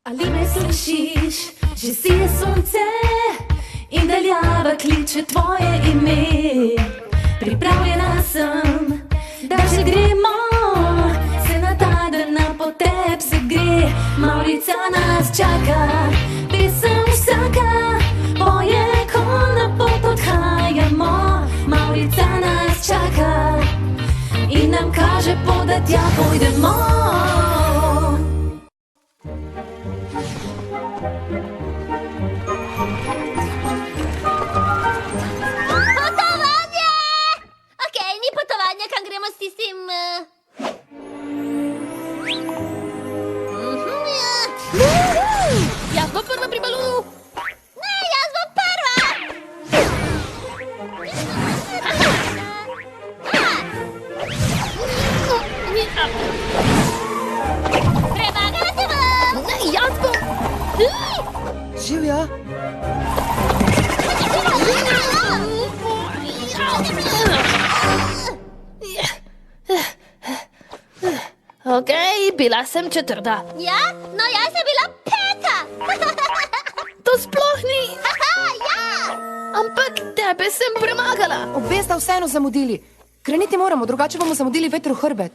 Ali me slišiš, že sije sonce in daljava kliče tvoje ime. Pripravljena sem, da že gremo, se na ta dan po teb se gre. Mavrica nas čaka, pesem vsaka poje, ko na pot odhajamo. Mavrica nas čaka in nam kaže pot, da tja pojdemo. Potovanje! Okej, ni potovanja, kam gremo s tistim... Jaz bom prva pri balonu. Ne, jaz bom prva! Premagati bom! Ne, jaz bom. Živja? Okej, bila sem četrta. Ja? No, jaz sem bila peta! To sploh ni. Ja! Ampak tebe sem premagala. Obe sta vseeno zamudili. Kreniti moramo, drugače bomo zamudili vetru v hrbet.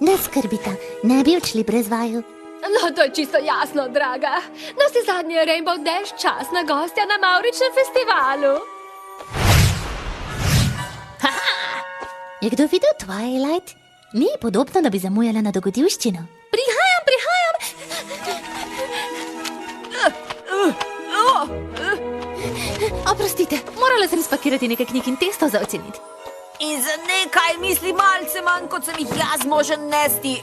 Ne skrbita, ne bi odšli brez vaju. No, to je čisto jasno, draga. Na vse zadnje je Rainbow Dash častna gostja na Mavričnem festivalu. Je kdo videl Twilight? Ni podobno, da bi zamujala na dogodivščino. Prihajam, prihajam. Oprostite, morala sem spakirati nekaj knjig in testov za oceniti. In za nekaj misli malce manj, kot sem jih jaz možen nesti.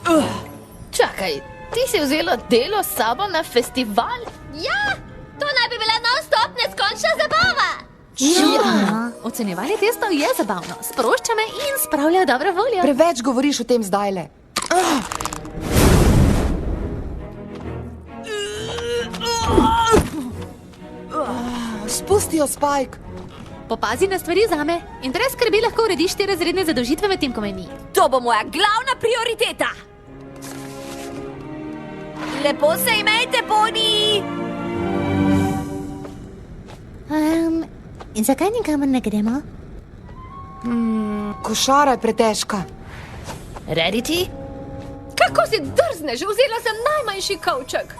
Čakaj, ti si vzela delo s sabo na festival? Ja, to naj bi bila non-stop neskončna zabava. Ja. Ocenjevanje testov je zabavno, sprošča me in spravlja dobro voljo. Preveč govoriš o tem zdajle. Spusti jo, Spike. Popazi na stvari zame in brez skrbi lahko urediš te razredne zadolžitve med tem, ko me ni. To bo moja glavna prioriteta. Lepo se imejte, poni! In zakaj nikamor ne gremo? Košara je pretežka. Rediti? Kako si drzneš, vzela sem najmanjši kovček.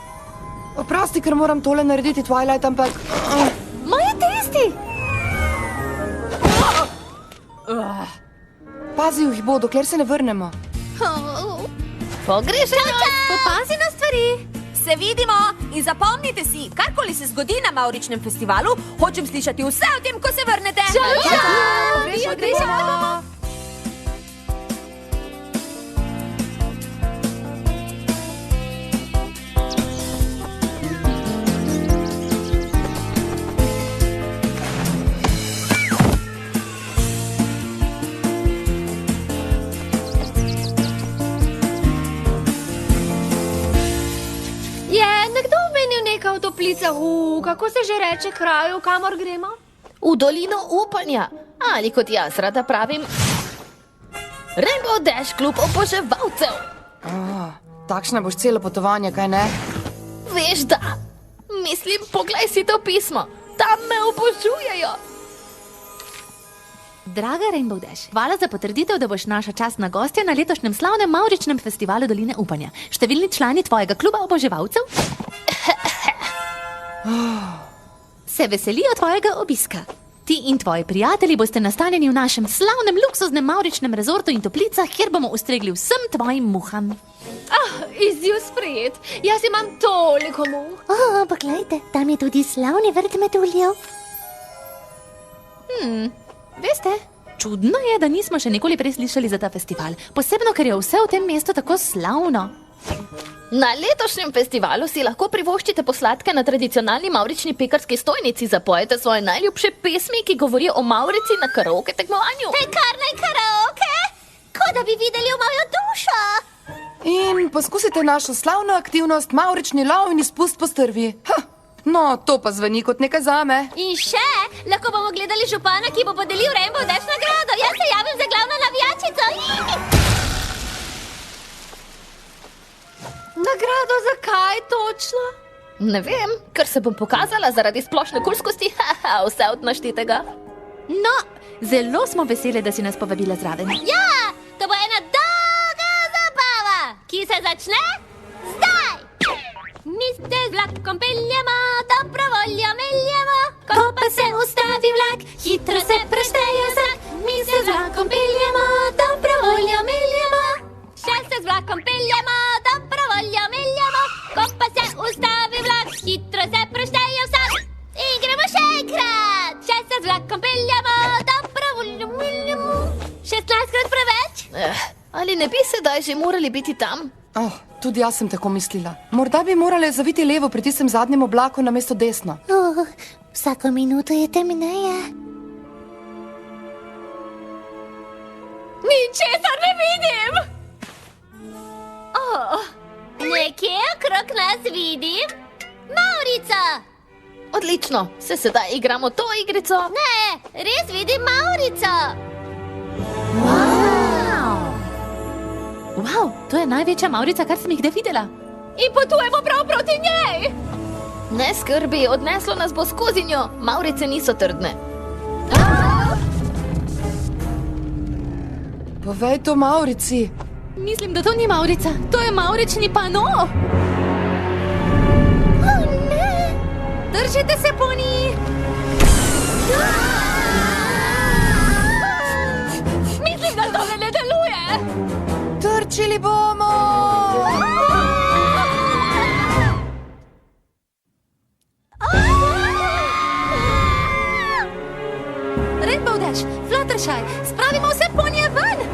Oprosti, ker moram tole narediti, Twilight, ampak... Moje testi! Pazi jih bo, dokler se ne vrnemo. Pogrešeno! Popazi na stvari! Se vidimo in zapomnite si, karkoli se zgodi na Mavričnem festivalu, hočem slišati vse o tem, ko se vrnete. Pogrešamo. Je nekdo omenil nekaj o toplicah, kako se že reče kraju, kamor gremo? V dolino upanja, ali kot jaz rada pravim, Rainbow Dash klub oboževalcev. Takšna boš celo potovanje, kaj ne? Veš da, mislim, poglej si to pismo, tam me obožujejo. Draga Rainbow Dash, hvala za potrditev, da boš naša častna gostja na letošnjem slavnem Mavričnem festivalu Doline upanja. Številni člani tvojega kluba oboževalcev se veselijo tvojega obiska. Ti in tvoji prijatelji boste nastanjeni v našem slavnem luksuznem Mavričnem rezortu in toplicah, kjer bomo ustregli vsem tvojim muham. Izziv sprejet, jaz imam toliko muh. Poglejte, tam je tudi slavni vrt metuljev. Veste, čudno je, da nismo še nikoli prej slišali za ta festival, posebno, ker je vse v tem mestu tako slavno. Na letošnjem festivalu si lahko privoščite posladke na tradicionalni mavrični pekarski stojnici, zapojete svoje najljubše pesmi, ki govorijo o Mavrici na karaoke tekmovanju. Pekarna in karaoke? Kot da bi videli v mojo dušo. In poskusite našo slavno aktivnost Mavrični lov in izpust po strvi. No, to pa zveni kot nekaj zame. In še, lahko bomo gledali župana, ki bo podelil Rainbow Dash nagrado. Jaz se javim za glavno navijačico. Nagrado za kaj točno? Ne vem, ker se bom pokazala zaradi splošne kulskosti, vse od naštitega. No, zelo smo veseli, da si nas povabila zraven. Ja, to bo ena dolga zabava, ki se začne zdaj. Mi se z vlakom peljemo, dobro voljo meljemo. Ko pa se ustavi vlak, hitro se prešteje vsak. Mi se z vlakom peljemo, dobro voljo meljemo. Še se z vlakom peljemo, dobro voljo meljemo. Ko pa se ustavi vlak, hitro se prešteje vsak. In gremo še enkrat. Še se z vlakom peljemo, dobro voljo meljemo. 16krat preveč? Ali ne bi sedaj že morali biti tam? Oh, tudi jaz sem tako mislila. Morda bi morali zaviti levo pri tistem zadnjem oblaku namesto desno. Vsako minuto je temneje. Ničesar ne vidim. Nekje okrog nas vidim Maurico. Odlično, se sedaj igramo to igrico. Ne, res vidim Maurico. Wow, to je največja Maurica, kar sem jih kdaj videla. In potujemo prav proti njej. Ne skrbi, odneslo nas bo skozi njo. Maurice niso trdne. Povej to Maurici. Mislim, da to ni Maurica, to je maurični pano. Držite se, poni! Mislim, da tole ne deluje. Trčili bomo! Rainbow Dash, Fluttershy, spravimo vse ponije ven!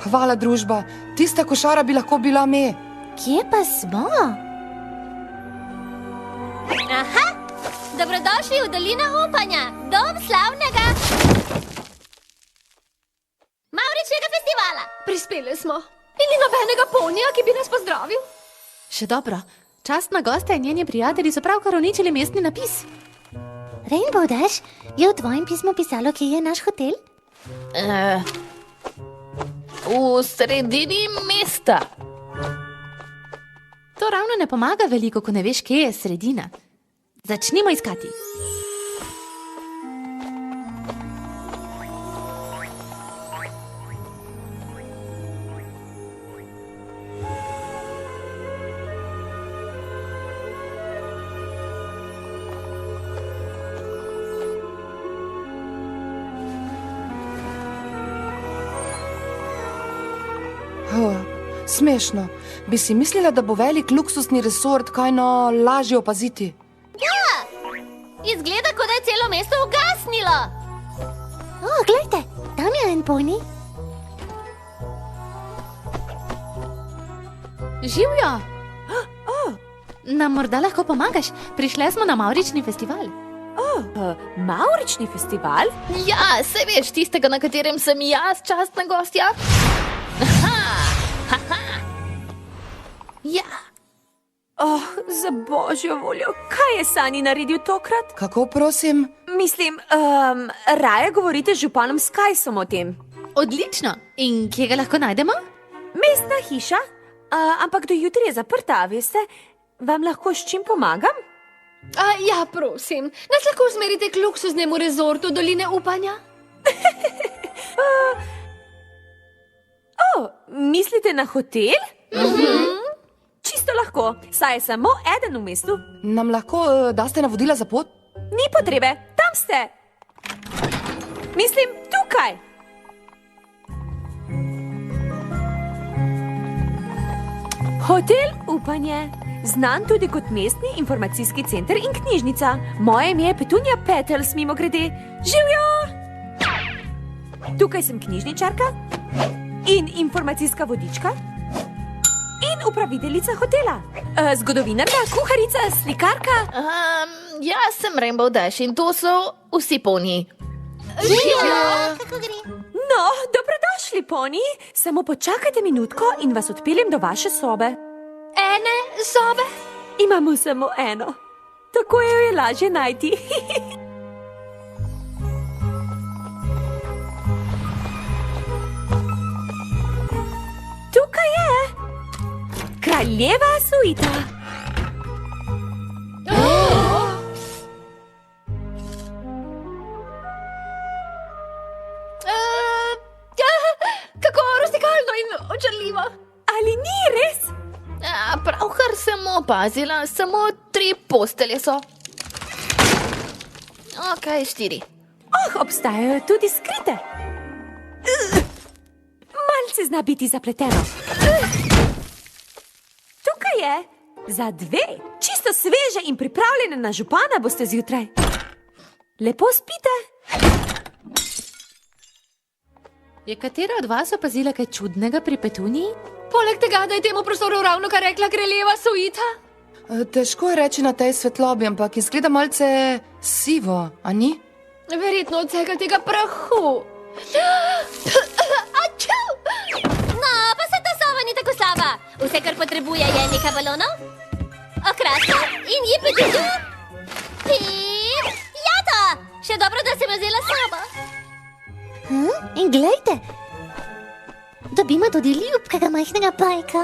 Hvala, družba. Tista košara bi lahko bila me. Kje pa smo? Aha, dobrodošli v Dolino upanja, dom slavnega Mauričnega festivala. Prispeli smo. In ni nobenega ponija, ki bi nas pozdravil. Še dobro, častna gosta in njeni prijatelji so pravkar uničili mestni napis. Rainbow Dash, je v tvojem pismu pisalo, kje je naš hotel? V sredini mesta. To ravno ne pomaga veliko, ko ne veš, kje je sredina. Začnimo iskati. Smešno. Bi si mislila, da bo velik luksusni resort kajno lažje opaziti. Izgleda, kot da je celo mesto ugasnilo. Glejte, tam je en poni. Živjo! Nam morda lahko pomagaš? Prišle smo na Maurični festival. Maurični festival? Ja, se veš, tistega, na katerem sem jaz častna gostja. Ja. Za božjo voljo, kaj je Sani naredil tokrat? Kako prosim? Mislim, raje govorite z županom Skajsom o tem. Odlično! In kje ga lahko najdemo? Mestna hiša? Ampak do jutri je zaprta, veste? Vam lahko s čim pomagam? Ja, prosim, nas lahko usmerite k luksuznemu rezortu Doline upanja? Mislite na hotel? Čisto lahko, saj je samo eden v mestu. Nam lahko daste navodila za pot? Ni potrebe, tam ste. Mislim, tukaj. Hotel Upanje, znan tudi kot mestni informacijski center in knjižnica. Moje ime je Petunja Petels, mimogrede. Živjo! Tukaj sem knjižničarka in informacijska vodička in upraviteljica hotela. Zgodovinarka, kuharica, slikarka. Jaz sem Rainbow Dash in to so vsi poni. Kako gre? No, dobrodošli, poni. Samo počakajte minutko in vas odpeljem do vaše sobe. zelene zobe? Imamo samo eno. Tako jo je lažje najti. Tukaj je. Kraljeva suita. Kako rustikalno in očarljivo. Ali ni res? Pravkar sem opazila, samo 3 postelje so. Ok, 4. Obstajajo tudi skrite. Malce zna biti zapleteno. Tukaj je. Za 2. Čisto sveže in pripravljene na župana boste zjutraj. Lepo spite. Je katera od vas opazila kaj čudnega pri Petuniji? Poleg tega, da je temu prostoru ravno kar rekla kraljeva suita. Težko je reči na tej svetlobi, ampak izgleda malce sivo, a ni? Verjetno od vsega tega prahu. Aču! No, pa se ta soba ni tako slaba. Vse, kar potrebuje, je nekaj balonov, okraska in jipetidu. In jato! Še dobro, da sem vzela s sabo. In glejte, dobimo tudi ljubkega majhnega pajka.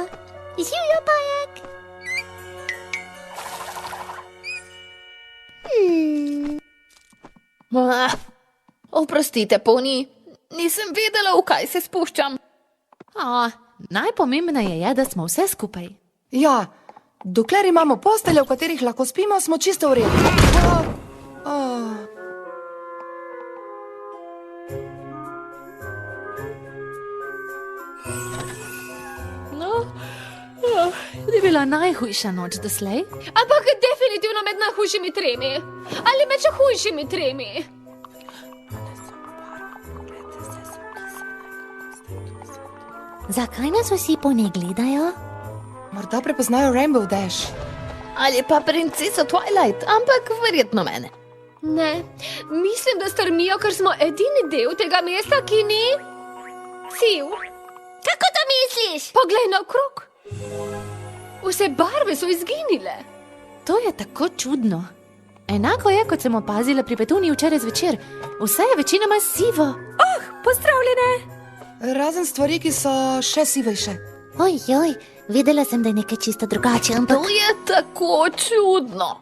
Živjo pajek. Oprostite, Poni, nisem vedela, v kaj se spuščam. Najpomembneje je, da smo vse skupaj. Ja, dokler imamo postelje, v katerih lahko spimo, smo čisto v redu. To je bila najhujša noč doslej. Ampak definitivno med najhujšimi 3. Ali med še hujšimi 3. Zakaj nas vsi po njej gledajo? Morda prepoznajo Rainbow Dash. Ali pa princeso Twilight, ampak verjetno mene. Ne, mislim, da strmijo, ker smo edini del tega mesta, ki ni siv. Kako to misliš? Poglej naokrog. Vse barve so izginile. To je tako čudno. Enako je, kot sem opazila pri Petuniji včeraj zvečer. Vse je večinoma sivo. Pozdravljene. Razen stvari, ki so še sivejše. Ojoj, vedela sem, da je nekaj čisto drugače, ampak... To je tako čudno.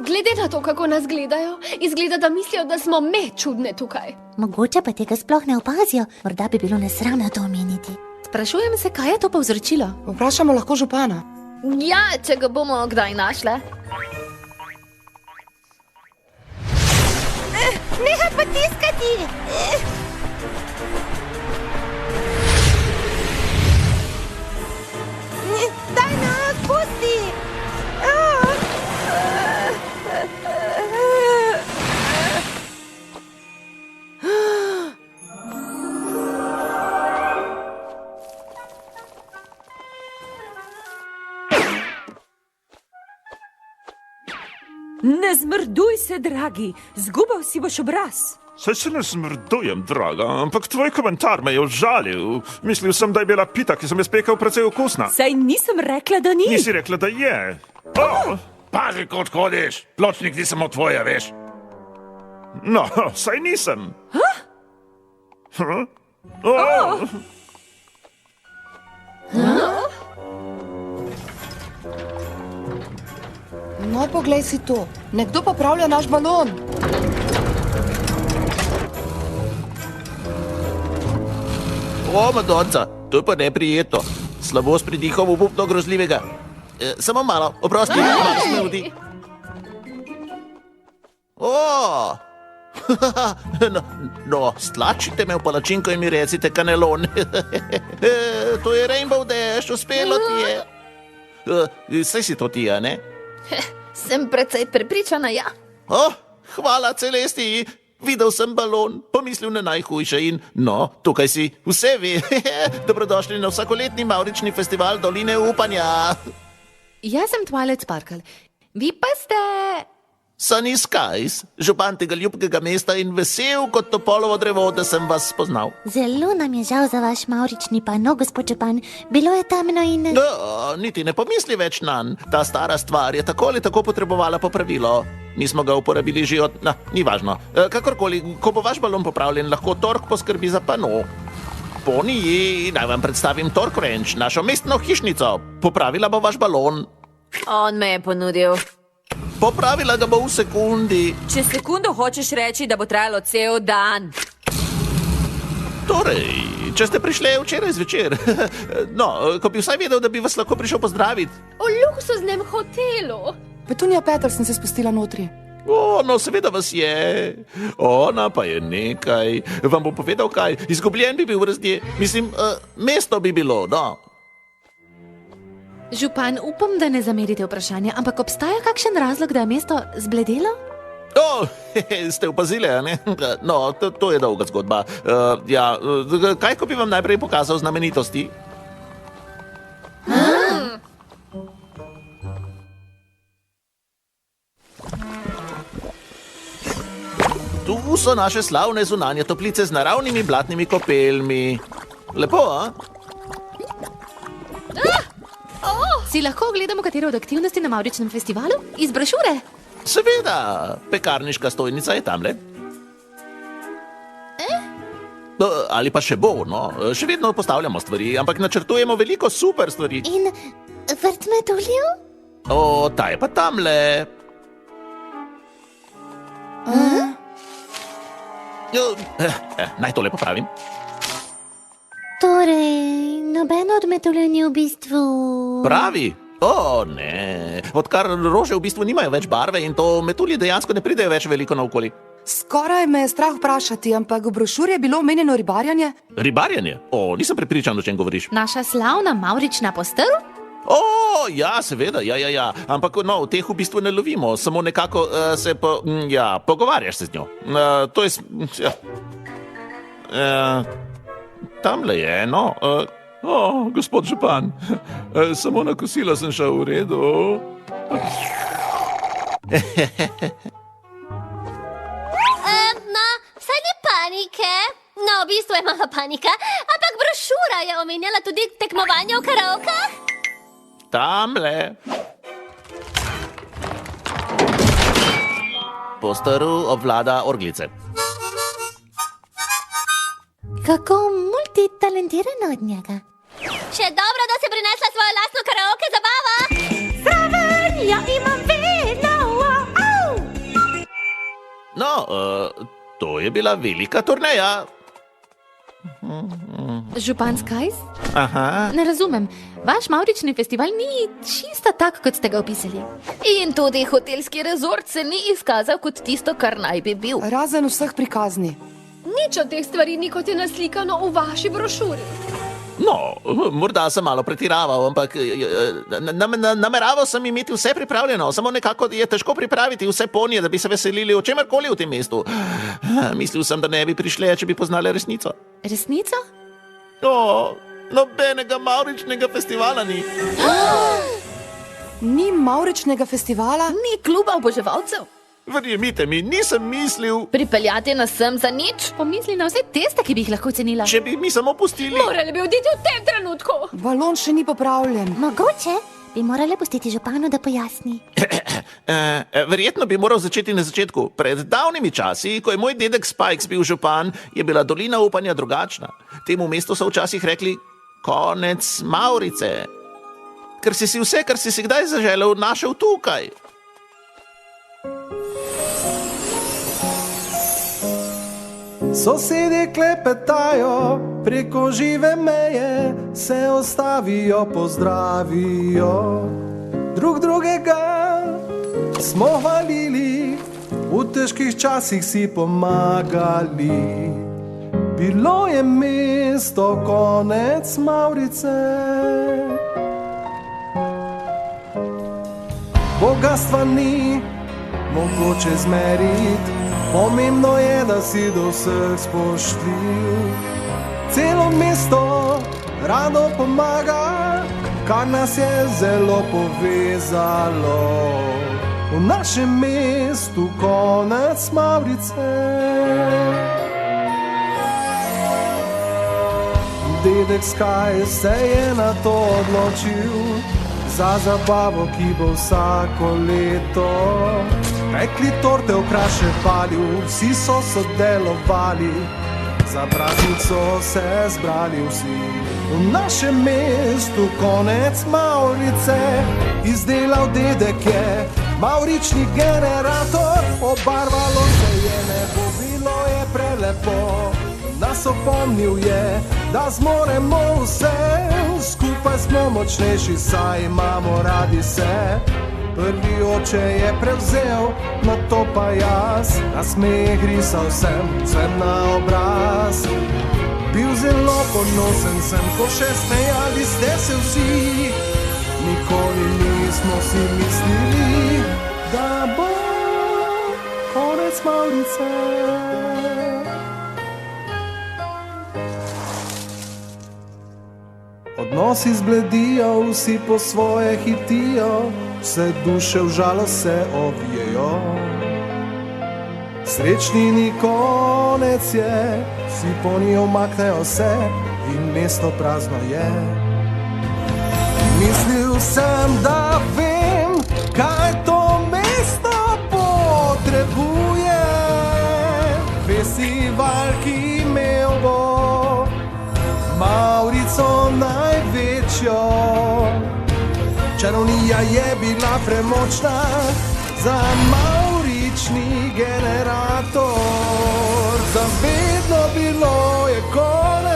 Glede na to, kako nas gledajo, izgleda, da mislijo, da smo me čudne tukaj. Mogoče pa tega sploh ne opazijo. Morda bi bilo nesramno to omeniti. Sprašujem se, kaj je to povzročilo? Vprašamo lahko župana. Ja, če ga bomo kdaj našle. Nehaj potiskati! Daj nas, pusti! Ne zmrduj se, dragi. Zgubal si boš obraz. Saj se ne smrdujem, draga, ampak tvoj komentar me je užalil. Mislil sem, da je bila pita, ki sem jo spekel, precej okusna. Saj nisem rekla, da ni. Nisi rekla, da je. Pazi, kot hodiš, pločnik ni samo tvoja, veš. No, saj nisem. No, poglej si to. Nekdo popravlja naš balon. O, Madonca, to je pa neprijetno. Slabo spridihom obupno grozljivega. Samo malo, oprosti, malo smrdi. O! No, stlačite me v palačinko in mi recite kanelon. To je Rainbow Dash, uspelo ti je. Saj si to ti, a ne? Sem precej prepričana, ja. Hvala, Celestiji. Videl sem balon, pomislil na najhujše in, no, tukaj si, vse ve. Dobrodošli na vsakoletni mavrični festival Doline upanja. Jaz sem Twilight Sparkle. Vi pa ste... Sunny Skies, župan tega ljubkega mesta in vesel kot topolovo drevo, da sem vas spoznal. Zelo nam je žal za vaš mavrični pano, gospod župan. Bilo je temno in... Niti ne pomisli več nanj. Ta stara stvar je tako ali tako potrebovala popravilo. Mi smo ga uporabili že od... ni važno. Kakorkoli, ko bo vaš balon popravljen, lahko Tork poskrbi za pano. Poniji, naj vam predstavim Tork Ranch, našo mestno hišnico. Popravila bo vaš balon. On me je ponudil. Popravila ga bo v sekundi. Čez sekundo hočeš reči, da bo trajalo cel dan. Torej, če ste prišli včeraj zvečer. No, ko bi vsaj vedel, da bi vas lahko prišel pozdraviti. V luksuznem hotelu. Petunija Petersen se spustila notri. No, seveda vas je. Ona pa je nekaj. Vam bom povedal kaj. Izgubljen bi bil v razdje. Mislim, mesto bi bilo, no. Župan, upam, da ne zamerite vprašanja, ampak obstaja kakšen razlog, da je mesto zbledelo? Ste opazili, a ne? No, to je dolga zgodba. Kaj, ko bi vam najprej pokazal znamenitosti? Tu so naše slavne zunanje toplice z naravnimi blatnimi kopelmi. Lepo, a? Si lahko ogledamo katero od aktivnosti na Mavričnem festivalu? Iz brošure? Seveda, pekarniška stojnica je tamle. Ali pa še bo, no. Še vedno postavljamo stvari, ampak načrtujemo veliko super stvari. In vrt metuljev? Ta je pa tamle. Naj tole popravim. Torej, noben od metuljev ni v bistvu... Pravi? Ne. Odkar rože v bistvu nimajo več barve in to metulji dejansko ne pridejo več veliko naokoli. Skoraj me je strah vprašati, ampak v brošuri je bilo omenjeno ribarjanje. Ribarjanje? Nisem prepričan, o čem govoriš. Naša slavna Mavrična postrv? Ja, seveda, ja. Ampak no, v teh v bistvu ne lovimo, samo nekako pogovarjaš se z njo. To je... Tamle je, no. Gospod župan, samo na kosilo sem šel v redu. Saj ni panike. No, v bistvu je mala panika, ampak brošura je omenjala tudi tekmovanje v karaokah. Tamle. Postrv obvlada orglice. Kako multitalentirano od njega. Še dobro, da si prinesla svojo lastno karaoke zabavo. Zraven, ja imam vedno. No, to je bila velika turneja. Župan Skies? Aha. Ne razumem. Vaš Mavrični festival ni čisto tak, kot ste ga opisali. In tudi hotelski rezort se ni izkazal kot tisto, kar naj bi bil. Razen vseh prikazni. Nič od teh stvari ni, kot je naslikano v vaši brošuri. No, morda sem malo pretiraval, ampak nameraval sem imeti vse pripravljeno, samo nekako je težko pripraviti vse ponije, da bi se veselili o čemerkoli v tem mestu. Mislil sem, da ne bi prišli, če bi poznali resnico. Resnico? Nobenega Mavričnega festivala ni. Ni Mavričnega festivala? Ni kluba oboževalcev. Verjemite mi, nisem mislil... Pripeljati nas sem za nič? Pomisli na vse teste, ki bi jih lahko cenila. Če bi mi samo pustili... Morali bi oditi v tem trenutku. Balon še ni popravljen. Mogoče bi morali pustiti županu, da pojasni. Verjetno bi moral začeti na začetku. Pred davnimi časi, ko je moj dedek Spikes bil župan, je bila dolina upanja drugačna. Temu mestu so včasih rekli konec Mavrice. Ker si vse, kar si kdaj zaželel, našel tukaj. Sosedje klepetajo, preko žive meje se ostavijo, pozdravijo. Drug drugega smo hvalili, v težkih časih si pomagali. Bilo je mesto konec Mavrice. Bogatstva ni mogoče zmeriti, pomembno je, da si do vseh spoštljiv. Celo mesto rado pomaga, kar nas je zelo povezalo. v našem mestu konec Mavrice. Dedek Skaj se je na to odločil, za zabavo, ki bo vsako leto. Pekli torte, okraše palil, vsi so sodelovali, za praznico se zbrali vsi. V našem mestu konec Mavrice, izdelal dedek je mavrični generator. Obarvalo se je nebo, bilo je prelepo, nas opomnil je, da zmoremo vse. Skupaj smo močnejši, saj imamo radi se. Prvi oče je prevzel, na to pa jaz, nasmeh risal sem na obraz. Bil zelo ponosen sem, ko še smejali ste se vsi. Nikoli nismo si mislili, da bo konec Mavrice. Odnosi zbledijo, vsi po svoje hitijo, vse duše v žalost se ovijejo. Srečni ni konec je, vsi po njih omaknejo se in mesto prazno je. Mislil sem, da vem, kaj to mesto potrebuje. Festival, ki imel bo Mavrico največjo. Čarovnija je bila premočna za mavrični generator. Zavedno bilo je konec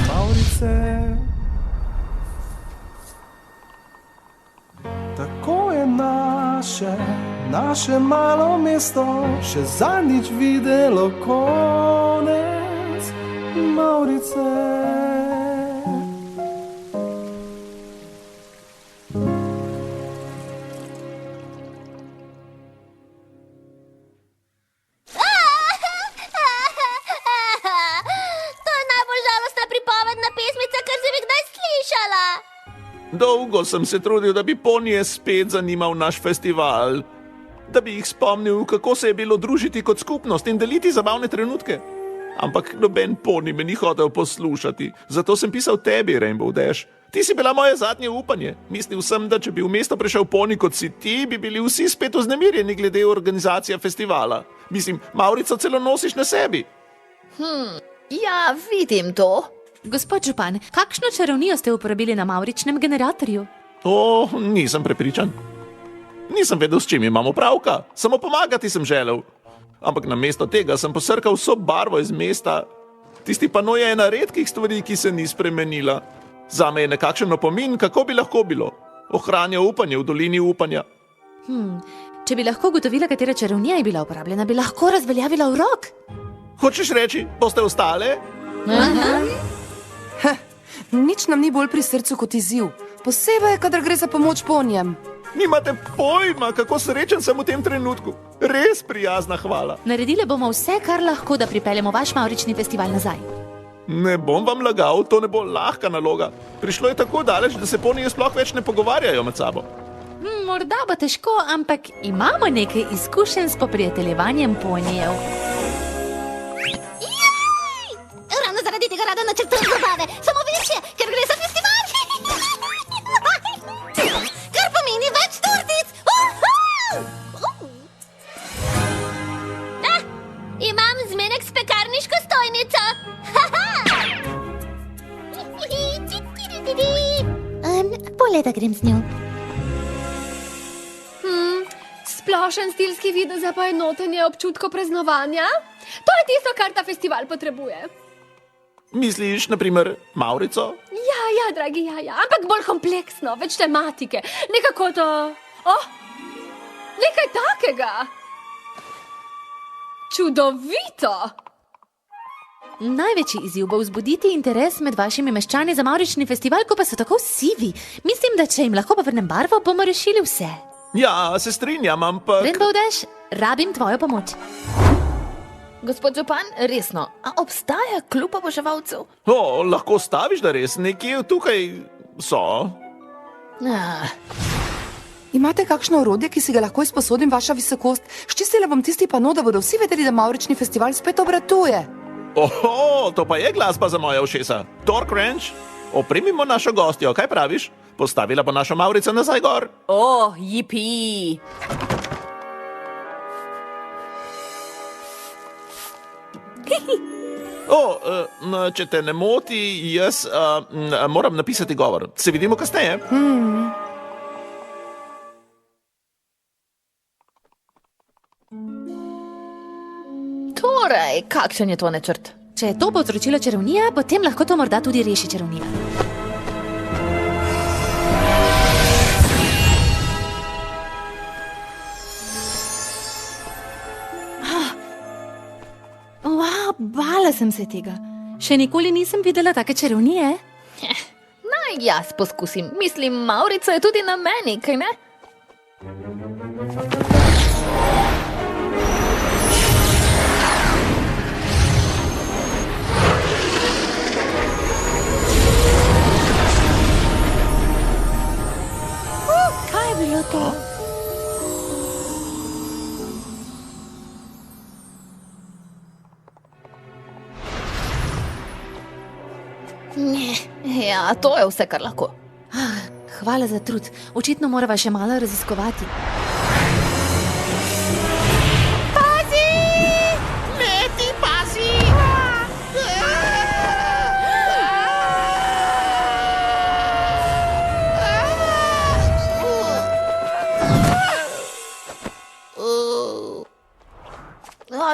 Mavrice. Tako je naše malo mesto še zadnjič videlo konec Mavrice. Dolgo sem se trudil, da bi ponije spet zanimal naš festival, da bi jih spomnil, kako se je bilo družiti kot skupnost in deliti zabavne trenutke. Ampak noben poni me ni hotel poslušati, zato sem pisal tebi, Rainbow Dash. Ti si bila moje zadnje upanje. Mislil sem, da če bi v mesto prišel poni kot si ti, bi bili vsi spet vznemirjeni glede organizacije festivala. Mislim, Mavrico celo nosiš na sebi. Ja, vidim to. Gospod župan, kakšno čarovnijo ste uporabili na mavričnem generatorju? Nisem prepričan. Nisem vedel, s čim imamo pravka. Samo pomagati sem želel. Ampak namesto tega sem posrkal vso barvo iz mesta. Tisti pano je ena redkih stvari, ki se ni spremenila. Zame je nekakšen opomin, kako bi lahko bilo. Ohranja upanje v dolini upanja. Če bi lahko ugotovila, katera čarovnija je bila uporabljena, bi lahko razveljavila urok. Hočeš reči, boste ostale? Nič nam ni bolj pri srcu kot izziv, posebej, kadar gre za pomoč ponjem. Nimate pojma, kako srečen sem v tem trenutku. Res prijazna hvala. Naredili bomo vse, kar lahko, da pripeljemo vaš mavrični festival nazaj. Ne bom vam lagal, to ne bo lahka naloga. Prišlo je tako daleč, da se ponije sploh več ne pogovarjajo med sabo. Morda bo težko, ampak imamo nekaj izkušenj s poprijateljevanjem ponijev. Ravno zaradi tega rada načrtujem zabave, samo večje, ker gre za festival. Kar pomeni več tortic. Imam zmenek s pekarniško stojnico. Bolje, da grem z njo. Splošen stilski videz za poenotenje občutkov praznovanja? To je tisto, kar ta festival potrebuje. Misliš, na primer, Mavrico? Ja, dragi, ja. Ampak bolj kompleksno, več tematike. Nekako to... nekaj takega. Čudovito! Največji izziv bo vzbuditi interes med vašimi meščani za mavrični festival, ko pa so tako sivi. Mislim, da če jim lahko povrnem barvo, bomo rešili vse. Ja, se strinjam, ampak... Rainbow Dash, rabim tvojo pomoč. Gospod župan, resno, a obstaja klub oboževalcev? Lahko staviš, da res nekje tukaj so. Imate kakšno orodje, ki si ga lahko izposodim, vaša visokost? Ščistila bom tisti pano, da bodo vsi vedeli, da Mavrični festival spet obratuje. Oho, to pa je glasba za moje ušesa. Tork Ranch, opremimo našo gostjo, kaj praviš? Postavila bo našo Mavrico nazaj gor. O, jipi. Če te ne moti, jaz moram napisati govor. Se vidimo kasneje. Torej, kakšen je to načrt? Če je to povzročila čarovnija, potem lahko to morda tudi reši čarovnija. Wow, bala sem se tega. Še nikoli nisem videla take čarovnije. Naj jaz poskusim. Mislim, Mavrica je tudi na meni, kaj ne? Kaj je bilo to? Ja, to je vse, kar lahko. Hvala za trud. Očitno morava še malo raziskovati.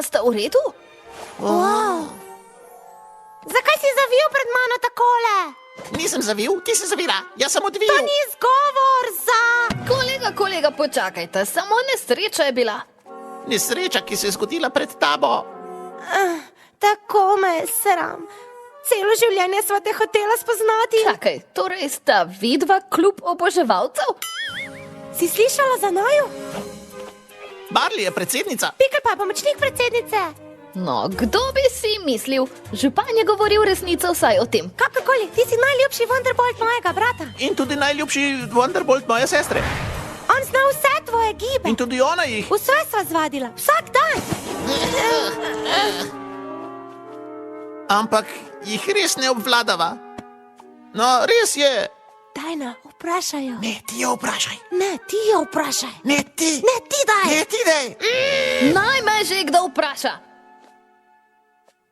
Ste v redu? Zakaj si zavil pred mano takole? Nisem zavil, ti si zavila. Jaz sem odvil. Ni izgovor za... Kolega, počakajte. Samo nesreča je bila. Nesreča, ki se je zgodila pred tabo. Tako me je sram. Celo življenje sva te hotela spoznati. Čakaj, torej sta vidva klub oboževalcev? Si slišala za naju? Barley je predsednica. Pikl pa je pomočnik predsednice. No, kdo bi si mislil? Župan je govoril resnico vsaj o tem. Kakorkoli, ti si najljubši Wonderbolt mojega brata. In tudi najljubši Wonderbolt moje sestre. On zna vse tvoje gibe. In tudi ona jih. Vse sva zvadila, vsak dan. Ampak jih res ne obvladava. No, res je. Dajna, vprašaj jo. Ne, ti jo vprašaj. Ne, ti jo vprašaj. Ne, ti. Ne, ti daj. Ne, ti daj. Naj me že kdo vpraša.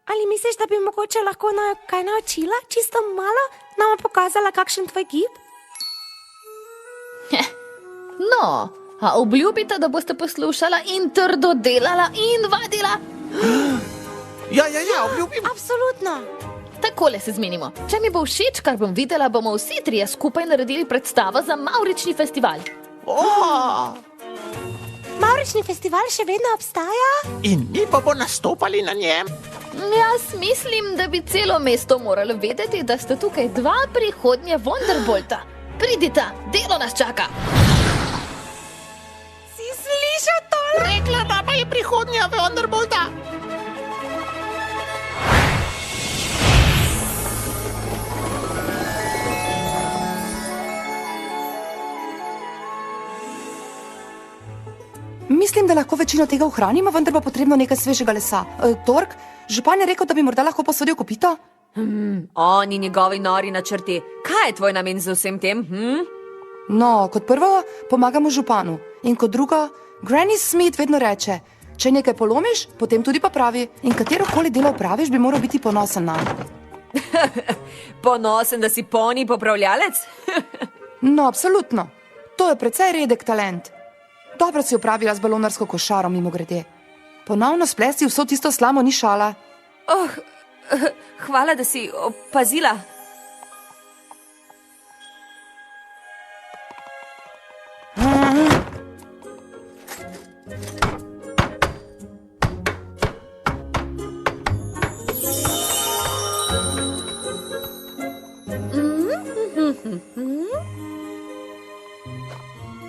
Ali misliš, da bi mogoče lahko naju kaj naučila? Čisto malo? Nama pokazala, kakšen tvoj gib? No, a obljubite, da boste poslušala in trdo delala in vadila? Ja, obljubim. Absolutno. Takole se zmenimo. Če mi bo všeč, kar bom videla, bomo vsi trije skupaj naredili predstavo za Mavrični festival. Mavrični festival še vedno obstaja? In mi pa bo nastopali na njem. Jaz mislim, da bi celo mesto moralo vedeti, da sta tukaj dva prihodnja Wonderbolta. Pridita, delo nas čaka. Si slišal tole? Rekla, da pa je prihodnja Wonderbolta. Mislim, da lahko večino tega ohranimo, vendar bo potrebno nekaj svežega lesa. Tork, župan je rekel, da bi morda lahko posodil kopito? Oni njegovi nori načrti. Kaj je tvoj namen z vsem tem? No, kot prvo pomagamo županu. In kot drugo, Granny Smith vedno reče, če nekaj polomiš, potem tudi popravi. In katerokoli delo opraviš, bi moral biti ponosen na. Ponosen, da si poni popravljalec? No, absolutno. To je precej redek talent. Dobro si opravila z balonarsko košaro, mimogrede. Ponovno splesti vso tisto slamo ni šala. Hvala, da si opazila.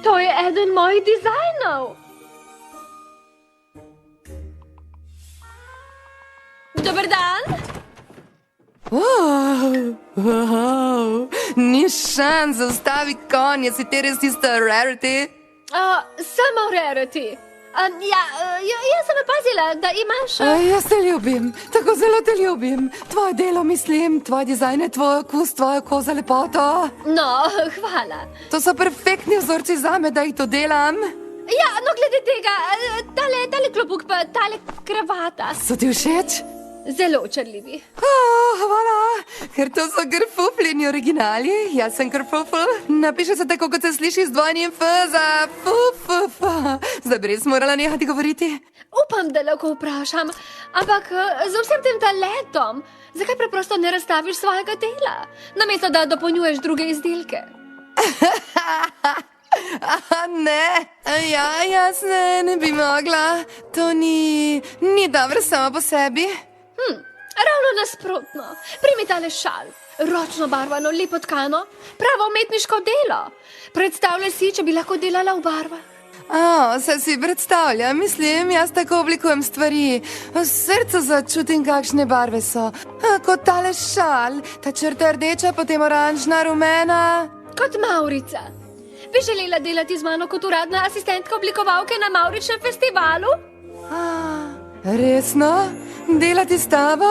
To je eden mojih dizajnov. Dober dan. Ni šans, zaustavi konje, si te res tista rarity. Samo Rarity. Jaz sem opazila, da imaš... Jaz te ljubim, tako zelo te ljubim. Tvoje delo, mislim, tvoj dizajn, tvoj okus, tvoja koza lepoto. No, hvala. To so perfektni vzorci zame, da jih to delam. Ja, no glede tega, tale klobuk pa tale kravata. So ti všeč? Zelo očarljivi. Hvala, ker to so grfufljeni originali. Jaz sem grfufl. Napiše se tako, kot se sliši z dvojnim F za f. Zdaj bi res morala nehati govoriti. Upam, da lahko vprašam, ampak z vsem tem talentom, zakaj preprosto ne razstaviš svojega dela, namesto da dopolnjuješ druge izdelke? Ne, jaz ne bi mogla. To ni dobro samo po sebi. Ravno nasprotno. Primi tale šal, ročno barvano, lepo tkano, pravo umetniško delo. Predstavljaj si, če bi lahko delala v barvah. Se si predstavljam, mislim, jaz tako oblikujem stvari. V srcu začutim, kakšne barve so. Kot tale šal, ta črta rdeča, potem oranžna, rumena. Kot Maurica. Bi želela delati z mano kot uradna asistentka oblikovalke na Mauričnem festivalu? Resno? Delati s tabo?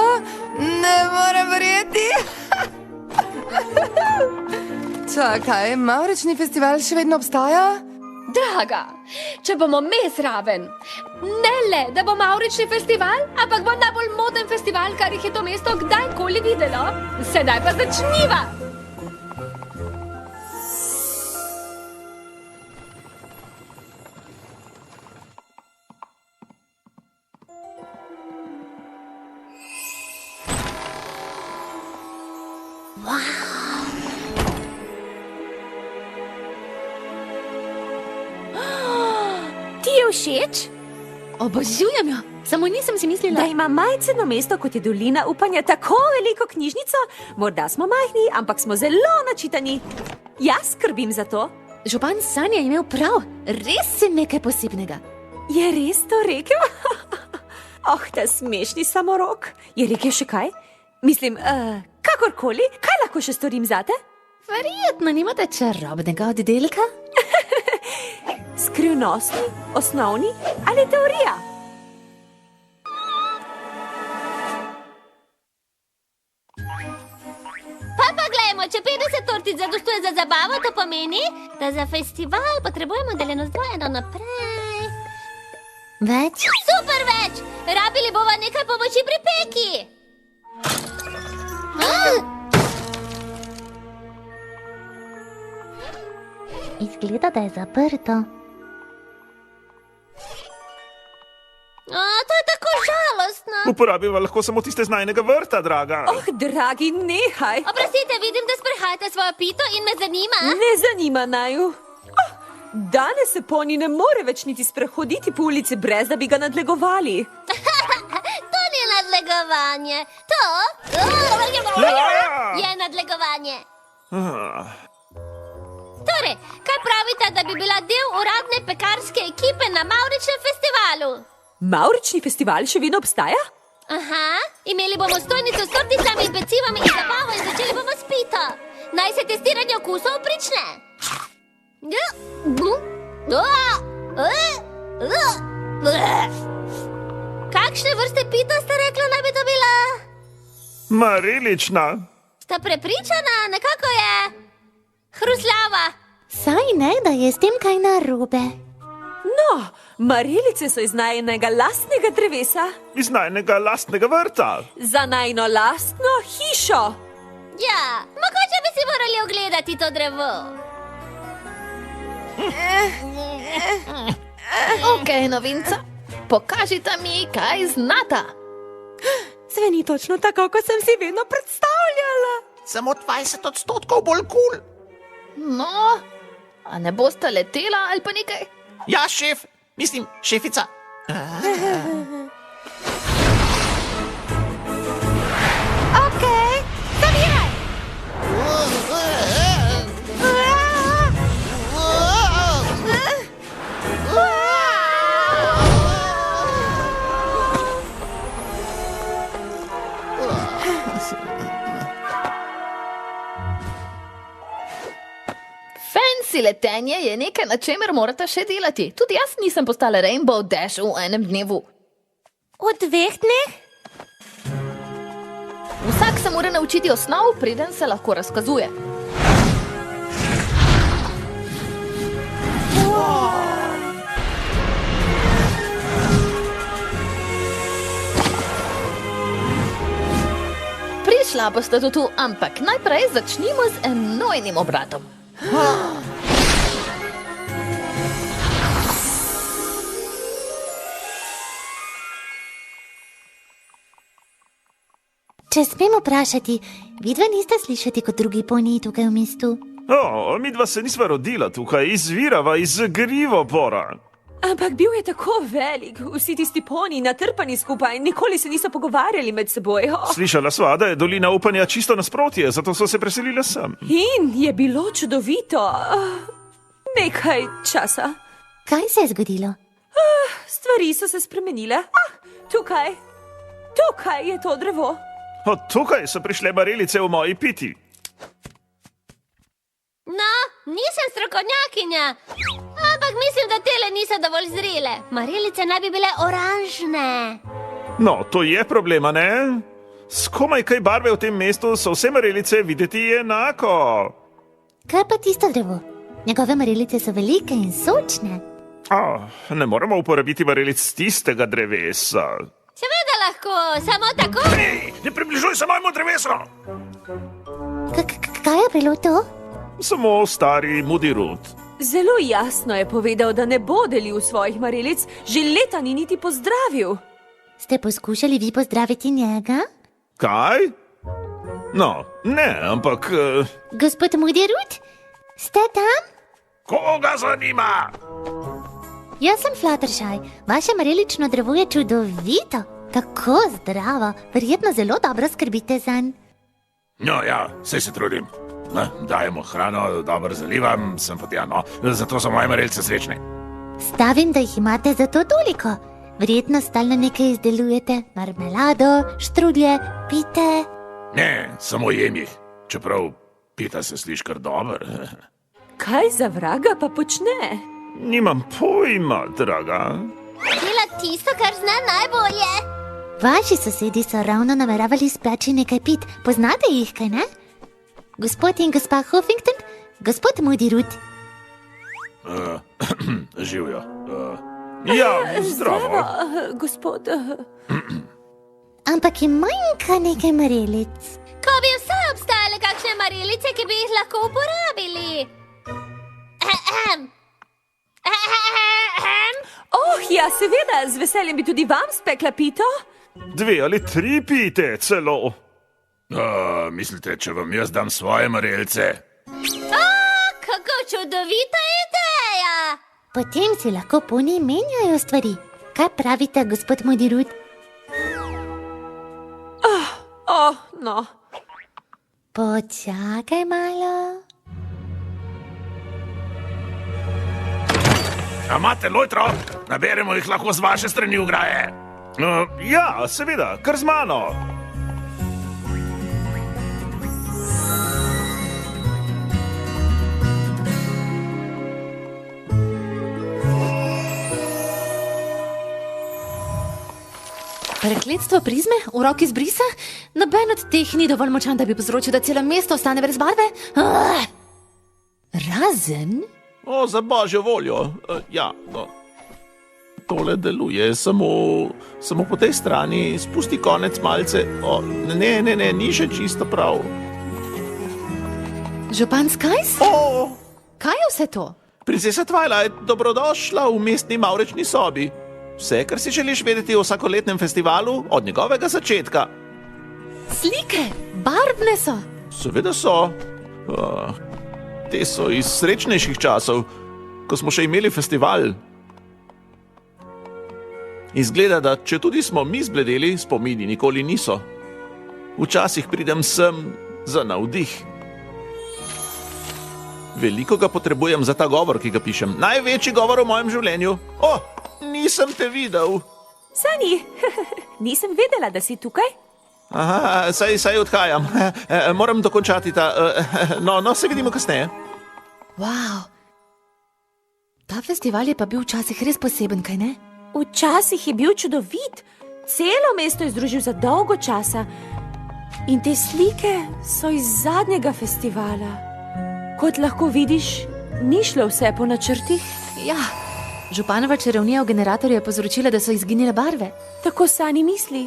Ne morem verjeti. Čakaj, Maurični festival še vedno obstaja? Draga, če bomo me zraven, ne le, da bo Maurični festival, ampak bo najbolj moden festival, kar jih je to mesto kdajkoli videlo. Sedaj pa začniva! Ti je všeč? Obožujem jo, samo nisem si mislila. Da ima majceno mesto, kot je Dolina upanja, tako veliko knjižnico? Morda smo majhni, ampak smo zelo načitani. Jaz skrbim za to. Župan Sanja je imel prav, res si nekaj posebnega. Je res to rekel? Ta smešni samorok. Je rekel še kaj? Mislim, kakorkoli, kaj lahko še storim zate? Verjetno nimate čarobnega oddelka? Skrivnostni, osnovni ali teorija? Pa glejmo, če 50 tortic zadostuje za zabavo, to pomeni, da za festival potrebujemo deljeno z 2 naprej. Več? Super več! Rabili bova nekaj pomoči pri peki. Izgleda, da je zaprto. To je tako žalostno. Uporabiva lahko samo tiste z najnega vrta, draga. Dragi, nehaj. Oprostite, vidim, da sprehajate svojo pito in me zanima. Ne zanima naju. Danes se poni ne more več niti sprehoditi po ulici, brez da bi ga nadlegovali. To ni nadlegovanje. To je nadlegovanje. Torej, kaj pravite, da bi bila del uradne pekarske ekipe na Mauričnem festivalu? Maurični festival še vedno obstaja? Aha, imeli bomo stojnico s torticami, pecivami in zabavo in začeli bomo s pito. Naj se testiranje okusov prične. Kakšne vrste pita ste rekla, naj bi to bila? Marilična. Sta prepričana, nekako je hrustljava. Saj ne, da je s tem kaj narobe. No, marilice so iz najnega lastnega drevesa. Iz najnega lastnega vrta. Za najno lastno hišo. Ja, mogoče bi si morali ogledati to drevo. Ok, novinca, pokažite mi, kaj znata. Zveni točno tako, kot sem si vedno predstavljala. Samo 20% bolj kul. No, a ne boste letela ali pa nekaj? Ja, šef, mislim, šefica. Ok, zaviraj. si letenje je nekaj, na čemer morate še delati. Tudi jaz nisem postala Rainbow Dash v enem dnevu. V 2 dneh? Vsak se mora naučiti osnov, preden se lahko razkazuje. Prišla boste tu, ampak najprej začnimo z enojnim obratom. Če smem vprašati, vidva niste slišati kot drugi poniji tukaj v mestu? O, midva se nisva rodila tukaj, izvirava iz Grivopora. Ampak bil je tako velik, vsi tisti poniji natrpani skupaj, nikoli se niso pogovarjali med seboj. Slišala sva, da je dolina upanja čisto nasprotje, zato so se preselila sem. In je bilo čudovito. Nekaj časa. Kaj se je zgodilo? Stvari so se spremenile. Tukaj je to drevo. Od tukaj so prišle marelice v moji piti. No, nisem strokovnjakinja, ampak mislim, da tele niso dovolj zrele. Marelice naj bi bile oranžne. No, to je problema, ne? S komaj kaj barve v tem mestu so vse marelice videti enako. Kaj pa tisto drevo? Njegove marelice so velike in sočne. Ne moremo uporabiti marelic tistega drevesa. Seveda lahko, samo tako. Hej, ne približuj se mojemu drevesu! Kaj je bilo to? Samo stari mudirut. Zelo jasno je povedal, da ne bo delil svojih marelic, že leta ni niti pozdravil. Ste poskušali vi pozdraviti njega? Kaj? No, ne, ampak... Gospod Mudirut, ste tam? Koga zanima? Jaz sem Fluttershy. Vaše marelično drevo je čudovito. Tako zdravo. Verjetno zelo dobro skrbite zanj. No ja, saj se trudim. Dajemo hrano, dobro zalivam, sem pa tja, no. Zato so moje marelice srečne. Stavim, da jih imate zato toliko. Verjetno stalno nekaj izdelujete. Marmelado, štrudlje, pite. Ne, samo jem jih. Čeprav pita se sliši kar dober. Kaj za vraga pa počne? Nimam pojma, draga. Dela tisto, kar zna najbolje. Vaši sosedi so ravno nameravali speči nekaj pit. Poznate jih, kaj ne? Gospod in gospa Huffington, gospod Mudirut. Živijo. Ja, zdravo. Gospod... Ampak jim manjka nekaj marelic. Ko bi vse obstajale kakšne marelice, ki bi jih lahko uporabili. Ja, seveda, z veseljem bi tudi vam spekla pito. 2 ali 3 pite celo. Mislite, če vam jaz dam svoje marelice? Kako čudovita ideja! Potem si lahko poniji menjajo stvari. Kaj pravite, gospod Mudirut? No. Počakaj malo. A imate lojtro? Naberemo jih lahko z vaše strani ograje. Ja, seveda, kar z mano. Prekletstvo prizme, urok izbrisa? Noben od teh ni dovolj močan, da bi povzročil, da celo mesto ostane brez barve. Razen... Za božjo voljo. Ja, no. Tole deluje, samo po tej strani, spusti konec malce. Ne, ni še čisto prav. Župan Skies? Kaj je vse to? Princesa Twilight, dobrodošla v mestni mavrični sobi. Vse, kar si želiš vedeti o vsakoletnem festivalu, od njegovega začetka. Slike, barvne so. Seveda so. Te so iz srečnejših časov, ko smo še imeli festival. Izgleda, da če tudi smo mi zbledeli, spomini nikoli niso. Včasih pridem sem za navdih. Veliko ga potrebujem za ta govor, ki ga pišem. Največji govor v mojem življenju. Nisem te videl. Sani, nisem vedela, da si tukaj. Aha, saj odhajam. Moram dokončati ta... No, se vidimo kasneje. Wow, Ta festival je pa bil včasih res poseben, kaj ne? Včasih je bil čudovit, celo mesto je združil za dolgo časa. In te slike so iz zadnjega festivala. Kot lahko vidiš, ni šlo vse po načrtih. Ja, županova čarovnija v generatorju je povzročila, da so izginile barve. Tako Sani misli.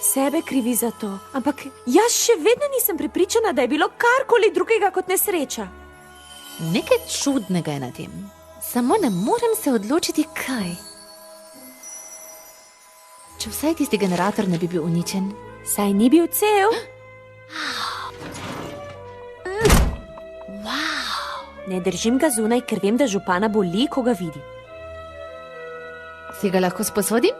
Sebe krivi za to. Ampak jaz še vedno nisem prepričana, da je bilo karkoli drugega kot nesreča. Nekaj čudnega je na tem. Samo ne morem se odločiti, kaj. Če vsaj tisti generator ne bi bil uničen. Saj ni bil cel. Ne držim ga zunaj, ker vem, da župana boli, ko ga vidi. Si ga lahko sposodim?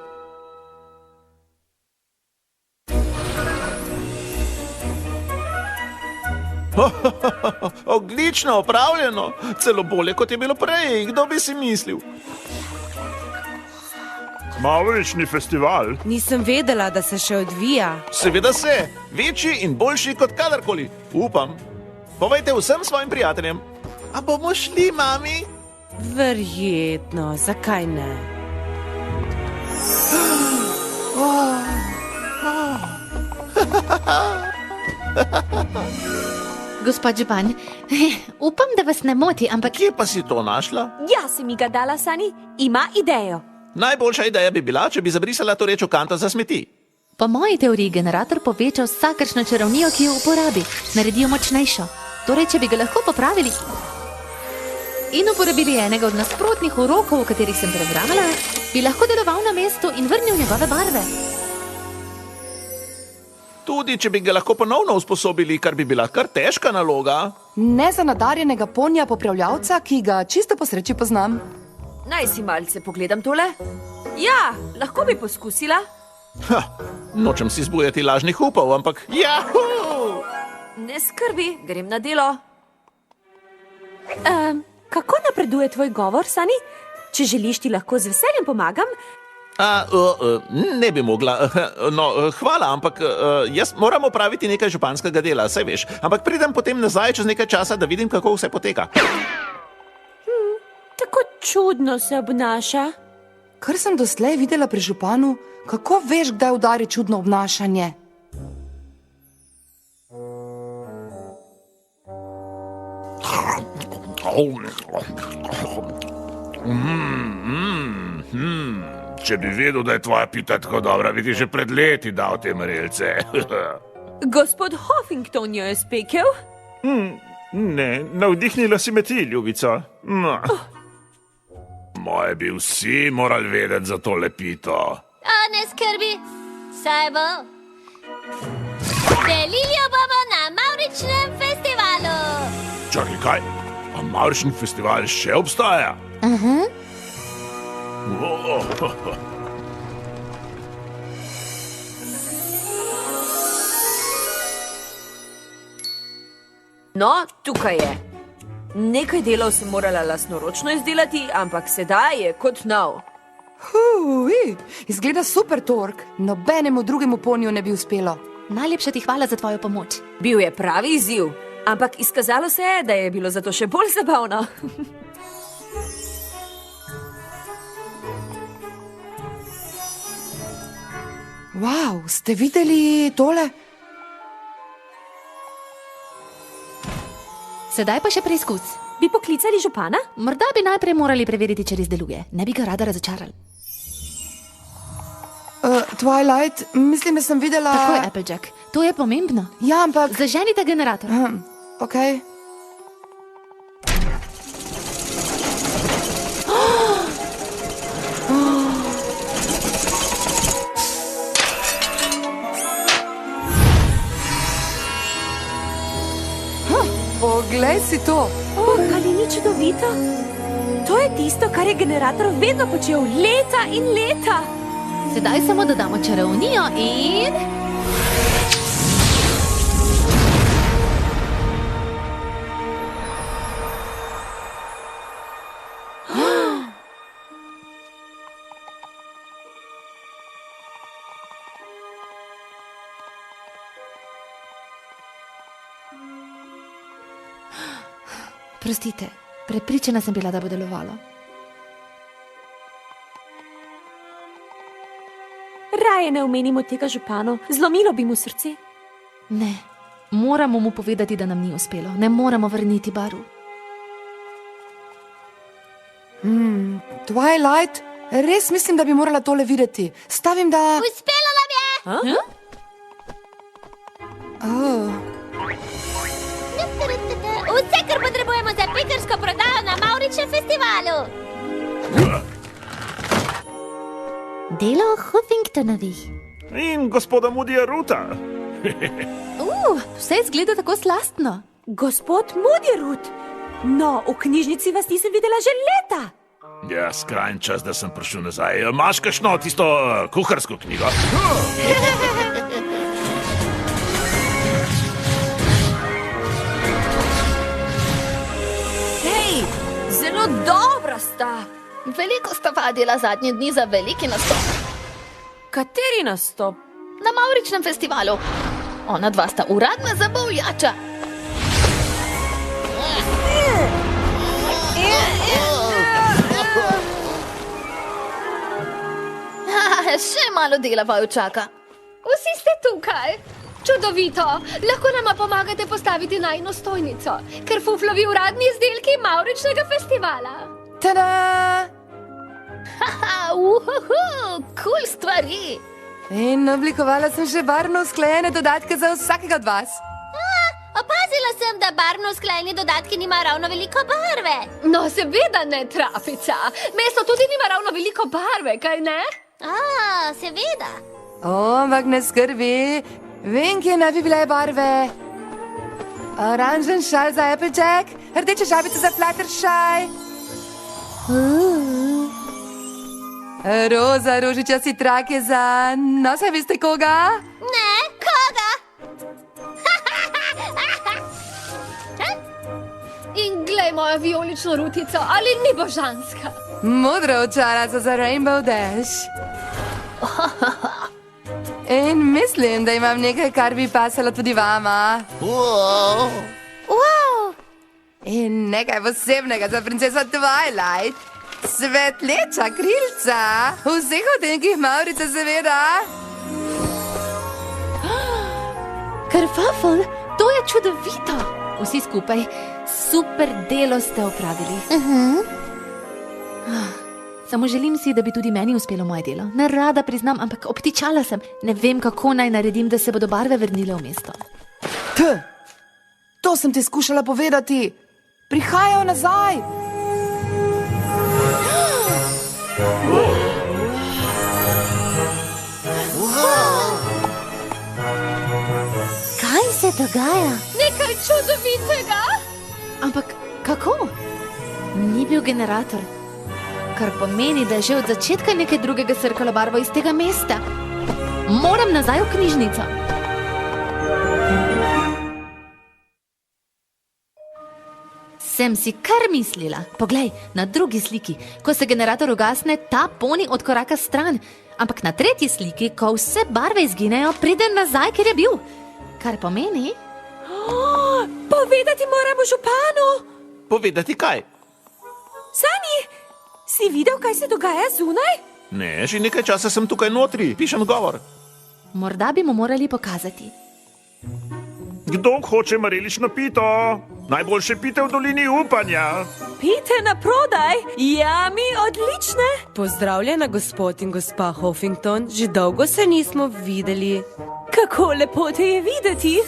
Odlično opravljeno, celo bolje kot je bilo prej, kdo bi si mislil? Mavrični festival. Nisem vedela, da se še odvija. Seveda se, večji in boljši kot kadarkoli, upam. Povejte vsem svojim prijateljem. A bomo šli, mami? Verjetno, zakaj ne? Gospod župan, upam, da vas ne moti, ampak... Kje pa si to našla? Jaz sem ji ga dala, Sani, ima idejo. Najboljša ideja bi bila, če bi zabrisala to rečo kanto za smeti. Po moji teoriji generator poveča vsakršno čarovnijo, ki jo uporabi, naredi jo močnejšo. Torej, če bi ga lahko popravili in uporabili enega od nasprotnih urokov, v katerih sem programala, bi lahko deloval na mestu in vrnil njegove barve. Tudi, če bi ga lahko ponovno usposobili, kar bi bila kar težka naloga. Ne za nadarjenega ponija popravljavca, ki ga čisto po sreči poznam. Naj si malce pogledam tole. Ja, lahko bi poskusila. Nočem si zbujati lažnih upov, ampak jahu! Ne skrbi, grem na delo. Kako napreduje tvoj govor, Sani? Če želiš, ti lahko z veseljem pomagam. Ne bi mogla. No, hvala, ampak jaz moram opraviti nekaj županskega dela, saj veš. Ampak pridem potem nazaj čez nekaj časa, da vidim, kako vse poteka. Tako čudno se obnaša. Kar sem doslej videla pri županu, kako veš, kdaj udari čudno obnašanje? Če bi vedel, da je tvoja pita tako dobra, bi ti že pred leti dal te marelce. Gospod Huffington jo je spekel? Ne, navdihnila si me ti, ljubica. No. Moje bi vsi morali vedeti za to lepito. A ne skrbi, saj bo. Delili jo bomo na Mavričnem festivalu. Čakaj, kaj? A Mavrični festival še obstaja? No, tukaj je. Nekaj delov sem morala lastnoročno izdelati, ampak sedaj je kot nov. Izgleda super, Tork. Nobenemu drugemu poniju ne bi uspelo. Najlepša ti hvala za tvojo pomoč. Bil je pravi izziv, ampak izkazalo se je, da je bilo zato še bolj zabavno. Wow, ste videli tole? Sedaj pa še preizkus. Bi poklicali župana? Morda bi najprej morali preveriti, če res deluje. Ne bi ga rada razočarali. Twilight, mislim, da sem videla... Tako je, Applejack. To je pomembno. Ja, ampak... Zaženite generator. Okej. Poglej si to. Ali ni čudovito? To je tisto, kar je generator vedno počel leta in leta. Sedaj samo dodamo čarovnijo in... Prostite, prepričana sem bila, da bo delovalo. Najraje ne omenimo tega županu, zlomilo bi mu srce. Ne, moramo mu povedati, da nam ni uspelo. Ne moramo vrniti baru. Twilight, res mislim, da bi morala tole videti. Stavim, da... Uspelo nam je! Vse, kar potrebujemo za pekarsko prodajo na Mavričnem festivalu. Delo Huffingtonovih. In gospoda Moodyja Ruta. Vse izgleda tako slastno. Gospod Moody Root, no, v knjižnici vas nisem videla že leta. Ja, skrajni čas, da sem prišel nazaj. Imaš kakšno tisto kuharsko knjigo? Hej, zelo dobra sta. Veliko sta vadila zadnje dni za veliki nastop. Kateri nastop? Na Mavričnem festivalu. Ona dva sta uradna zabavljača. Še malo dela vaju čaka. Vsi ste tukaj. Čudovito. Lahko nama pomagate postaviti najino stojnico, ker fuflovi uradni izdelki Mavričnega festivala. Tada! Cool stvari. In oblikovala sem že barvno usklajene dodatke za vsakega od vas. Opazila sem, da barvno usklajeni dodatki nima ravno veliko barve. No, seveda ne, trafica. Mesto tudi nima ravno veliko barve, kaj ne? Seveda. Ampak ne skrbi, vem, kje naj bi bile barve. Oranžen šal za Applejack, rdeče žabice za Fluttershy. Roza rožičasti trak je za... No, saj veste koga? Ne, koga? In glej moja vijolično rutico, ali ni božanska? Modra očala so za Rainbow Dash. In mislim, da imam nekaj, kar bi pasalo tudi vama. In nekaj posebnega za princeso Twilight. Svetleča krilca. Vseh odtenkih Mavrice, seveda. Kerfuffle, to je čudovito. Vsi skupaj, super delo ste opravili. Samo želim si, da bi tudi meni uspelo moje delo. Ne rada priznam, ampak obtičala sem. Ne vem, kako naj naredim, da se bodo barve vrnile v mesto. To sem ti skušala povedati. Prihajajo nazaj. Kaj se dogaja? Nekaj čudovitega. Ampak kako? Ni bil generator. Kar pomeni, da je že od začetka nekaj drugega srkalo barvo iz tega mesta. Moram nazaj v knjižnico. Sem si kar mislila. Poglej, na drugi sliki, ko se generator ugasne, ta poni odkoraka stran. Ampak na tretji sliki, ko vse barve izginejo, pride nazaj, kjer je bil. Kar pomeni... Povedati moramo županu. Povedati kaj? Sani, si videl, kaj se dogaja zunaj? Ne, že nekaj časa sem tukaj notri, pišem govor. Morda bi mu morali pokazati. Kdo hoče marelično pito? Najboljše pite v dolini upanja. Pite na prodaj, jami odlične. Pozdravljena, gospod in gospa Huffington, že dolgo se nismo videli. Kako lepo te je videti.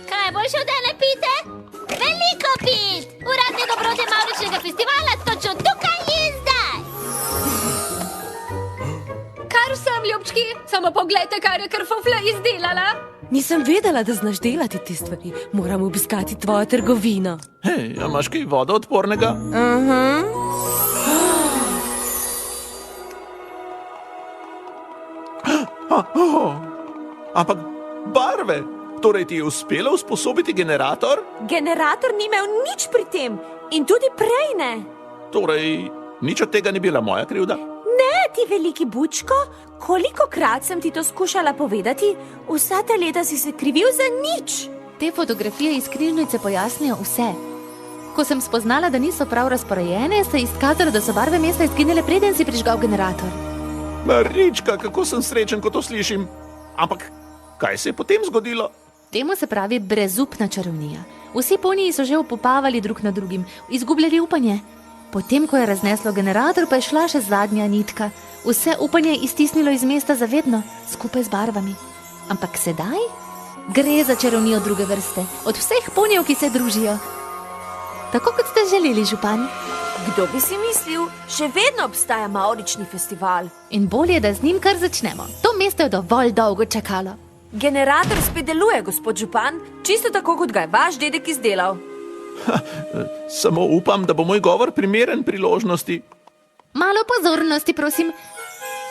Kaj boš od ene pite? Veliko pit! Uradne dobrote Mavričnega festivala točno tukaj in zdaj! Kar vsem, ljubčki, samo poglejte, kar je Kerfuffle izdelala. Nisem vedela, da znaš delati te stvari. Moram obiskati tvojo trgovino. Hej, a imaš kaj vodoodpornega? Ampak barve! Torej ti je uspelo usposobiti generator? Generator ni imel nič pri tem in tudi prej ne. Torej, nič od tega ni bila moja krivda? Ne, ti veliki bučko, kolikokrat sem ti to skušala povedati, vsa ta leta si se krivil za nič. Te fotografije iz knjižnice pojasnijo vse. Ko sem spoznala, da niso prav razporejene, se je izkazalo, da so barve mesta izginile, preden si prižgal generator. Marička, kako sem srečen, ko to slišim. Ampak kaj se je potem zgodilo? Temu se pravi brezupna čarovnija. Vsi poniji so že upopavali drug na drugim, izgubljali upanje. Potem, ko je razneslo generator, pa je šla še zadnja nitka. Vse upanje je iztisnilo iz mesta zavedno, skupaj z barvami. Ampak sedaj gre za čarovnijo druge vrste, od vseh ponijev, ki se družijo. Tako kot ste želeli, župan. Kdo bi si mislil, še vedno obstaja Mavrični festival. In bolje, da z njim kar začnemo. To mesto je dovolj dolgo čakalo. Generator spet deluje, gospod župan, čisto tako, kot ga je vaš dedek izdelal. Samo upam, da bo moj govor primeren priložnosti. Malo pozornosti, prosim.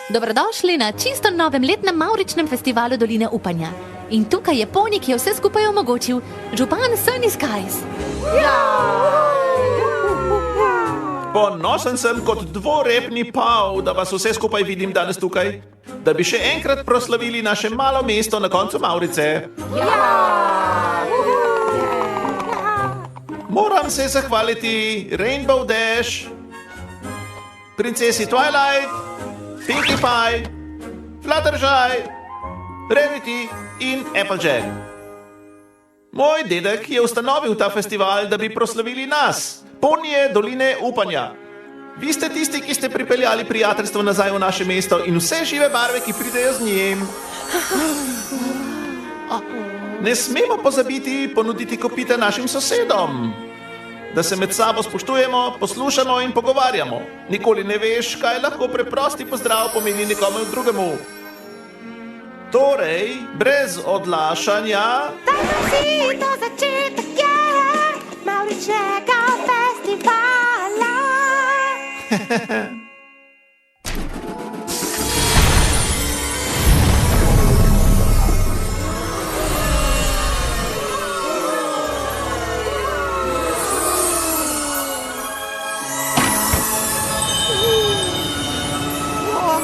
Dobrodošli na čisto novem letnem Mavričnem festivalu Doline upanja. In tukaj je ponij, ki je vse skupaj omogočil, župan Sunny Skies. Ponosen sem kot dvorepni pav, da vas vse skupaj vidim danes tukaj, da bi še enkrat proslavili naše malo mesto na koncu Mavrice. Moram se zahvaliti Rainbow Dash, princesi Twilight, Pinkie Pie, Fluttershy, Rarity in Applejack. Moj dedek je ustanovil ta festival, da bi proslavili nas, ponije Doline upanja. Vi ste tisti, ki ste pripeljali prijateljstvo nazaj v naše mesto in vse žive barve, ki pridejo z njim. Ne smemo pozabiti ponuditi kopita našim sosedom, da se med sabo spoštujemo, poslušamo in pogovarjamo. Nikoli ne veš, kaj lahko preprosti pozdrav pomeni nekomu drugemu. Torej, brez odlašanja... To začetek je Mavričnega festivala.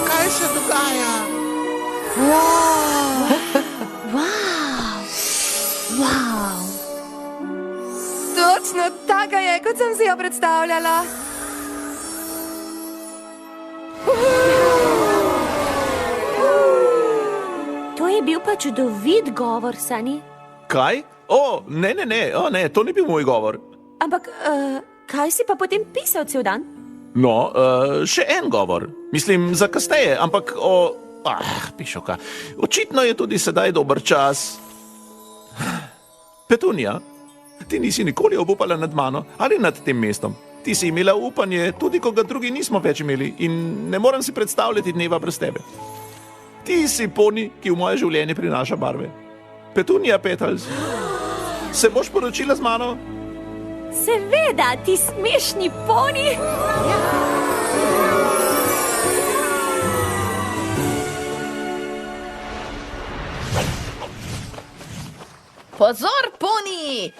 Kaj se dogaja? Wow. Točno taka je, kot sem si jo predstavljala. To je bil pa čudovit govor, Sunny. Kaj? Ne, to ni bil moj govor. Ampak, kaj si pa potem pisal cel dan? No, še en govor. Mislim, za kasneje, ampak pišoka. Očitno je tudi sedaj dober čas. Petunija, ti nisi nikoli obupala nad mano ali nad tem mestom. Ti si imela upanje, tudi ko ga drugi nismo več imeli in ne morem si predstavljati dneva brez tebe. Ti si poni, ki v moje življenje prinaša barve. Petunija Petals, se boš poročila z mano? Seveda, ti smešni poni. Pozor, poni!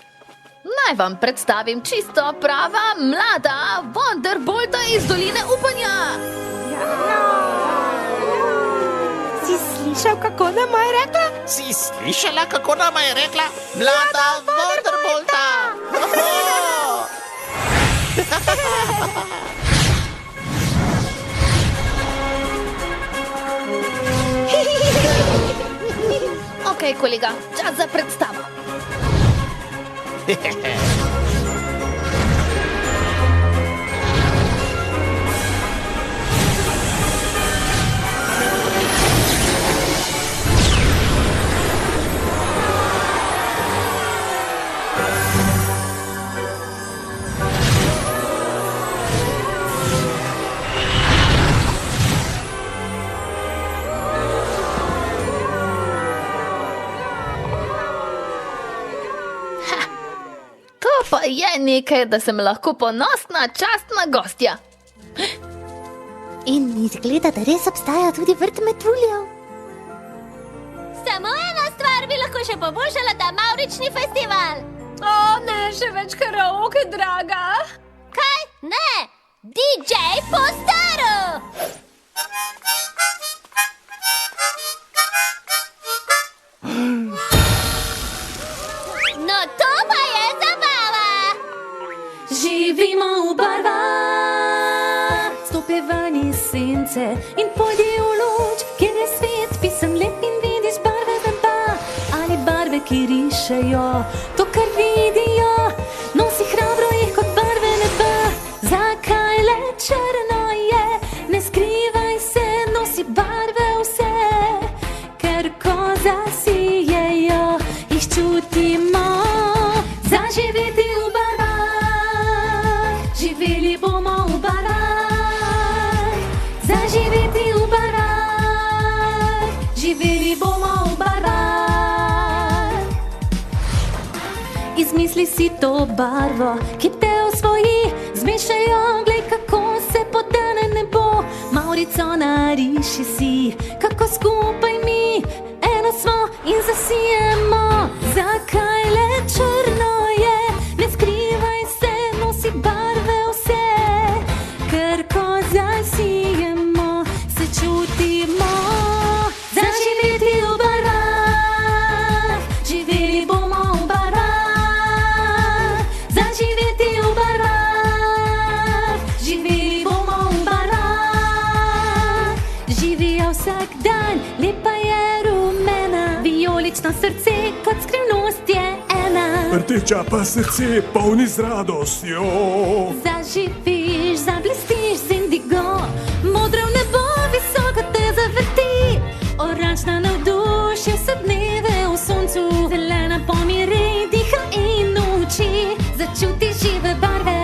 Naj vam predstavim čisto prava mlada Wonderbolta iz Doline upanja. Si slišal, kako nam je rekla? Si slišala, kako nama je rekla? Mlada Wonderbolta! Ok, kolega, čas za predstavo. Pa je nekaj, da sem lahko ponosna, častna gostja. In izgleda, da res obstaja tudi vrt metuljev. Samo ena stvar bi lahko še poboljšala ta Mavrični festival. O, ne, še več karaoke, draga. Kaj? Ne! DJ po staro! No, to pa je zabava! Živimo v barvah, stopevani senci. sonce in pojdi v luč, kjer je svet pisan lep in vidiš barve neba ali barve, ki rišejo to, kar vidijo. Nosi hrabro jih kot barve neba. Zakaj le črno je? Ne skrivaj se, nosi barve vse, ker ko zasijejo, jih čutimo. Zaživeti v barvah, živeli bomo v barvah. Zaživeti v barvah, živeli bomo v barvah. Izmisli si to barvo, ki te osvoji, zmešajo, glej kako se podane nebo. Maurico nariši si, kako skupaj mi eno smo in zasijemo. Zakaj le črno je? Ne skrivaj se, nosi barve vse, ker ko zasijemo, se čutimo. Zaživeti v barvah, živeli bomo v barvah. Zaživeti v barvah, živeli bomo v barvah. Živijo vsak dan, lepa je rumena, vijolično srce kot skrivnost je ena. Rdeča pa srce polni z radostjo. Zaživiš, zablestiš z indigo, modro nebo visoko te zavrti. Oranžna navduši vse dneve v soncu, zelena pomiri, diha in uči. Začuti žive barve,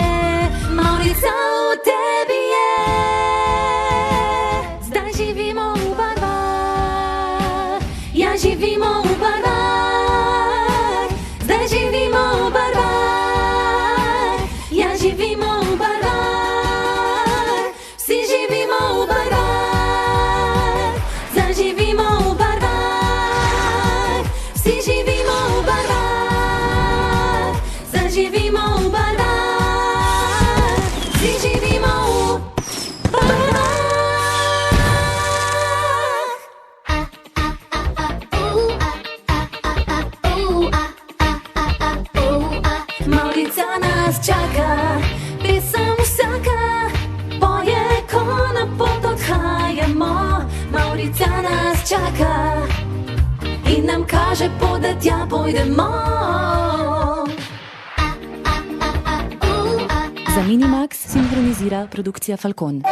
Maurica v tebi je. Zdaj živimo v barvah, ja živimo v barvah. Zdaj živimo v barvah, ja živimo v barvah. Vsi živimo v barvah, zaživimo v barvah. Vsi živimo v barvah, zaživimo v barvah. Vsi živimo v barvah. Maurica nas čaka, pesem vsaka poje, ko na pot odhajamo. Maurica nas čaka in nam kaže pot, da tja pojdemo. Za Minimax sinhronizira produkcija Falcon.